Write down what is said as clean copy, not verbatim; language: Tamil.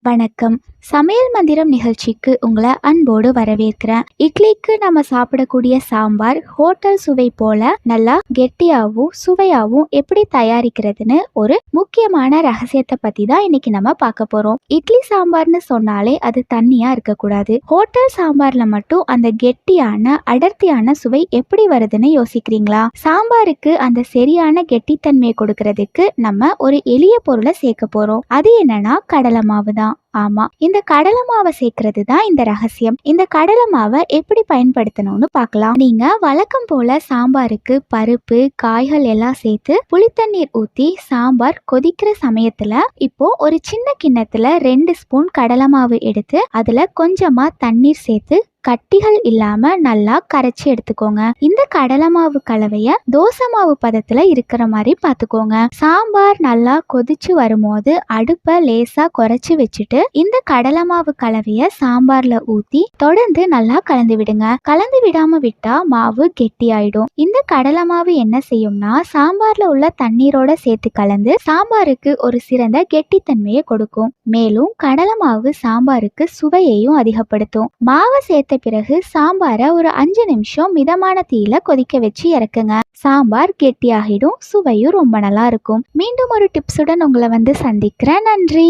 வணக்கம். சமையல் மந்திரம் நிகழ்ச்சிக்கு உங்களை அன்போடு வரவேற்கிறேன். இட்லிக்கு நம்ம சாப்பிடக்கூடிய சாம்பார் ஹோட்டல் சுவை போல நல்லா கெட்டியாகவும் சுவையாகவும் எப்படி தயாரிக்கிறதுன்னு ஒரு முக்கியமான ரகசியத்தை பத்தி தான் இன்னைக்கு நம்ம பார்க்க போறோம். இட்லி சாம்பார்னு சொன்னாலே அது தண்ணியா இருக்கக்கூடாது. ஹோட்டல் சாம்பார்ல மட்டும் அந்த கெட்டியான அடர்த்தியான சுவை எப்படி வருதுன்னு யோசிக்கிறீங்களா? சாம்பாருக்கு அந்த சரியான கெட்டித்தன்மையை கொடுக்கறதுக்கு நம்ம ஒரு எளிய பொருளை சேர்க்க போறோம். அது என்னன்னா கடலை மாவு தான். ஆமா, இந்த கடலை மாவை சேர்க்கறது தான் இந்த ரகசியம். இந்த கடலை மாவை எப்படி பயன்படுத்தணும்னு பார்க்கலாம். நீங்க வழக்கம் போல சாம்பாருக்கு பருப்பு காய்கள் எல்லாம் சேர்த்து புளித்தண்ணீர் ஊத்தி சாம்பார் கொதிக்கிற சமயத்துல இப்போ ஒரு சின்ன கிண்ணத்துல 2 ஸ்பூன் கடலை மாவு எடுத்து அதுல கொஞ்சமா தண்ணீர் சேர்த்து கட்டிகள் இல்லாம நல்லா கரைச்சி எடுத்துக்கோங்க. இந்த கடலை மாவு கலவைய தோசை மாவு பதத்துல இருக்கிற மாதிரி பாத்துக்கோங்க. சாம்பார் நல்லா கொதிச்சு வரும்போது அடுப்பை லேசா குறைச்சு வச்சுட்டு இந்த கடலை மாவு கலவைய சாம்பார்ல ஊத்தி தொடர்ந்து நல்லா கலந்து விடுங்க. கலந்து விடாம விட்டா மாவு கெட்டி ஆயிடும். இந்த கடலை மாவு என்ன செய்யும்னா சாம்பார்ல உள்ள தண்ணீரோட சேர்த்து கலந்து சாம்பாருக்கு ஒரு சிறந்த கெட்டித்தன்மையை கொடுக்கும். மேலும் கடலை மாவு சாம்பாருக்கு சுவையையும் அதிகப்படுத்தும். மாவை சேர்த்த பிறகு சாம்பாரை ஒரு 5 நிமிஷம் மிதமான தீயில கொதிக்க வச்சு இறக்குங்க. சாம்பார் கெட்டியாகிடும், சுவையும் ரொம்ப நல்லா இருக்கும். மீண்டும் ஒரு டிப்ஸுடன் உங்களை சந்திக்கிறேன். நன்றி.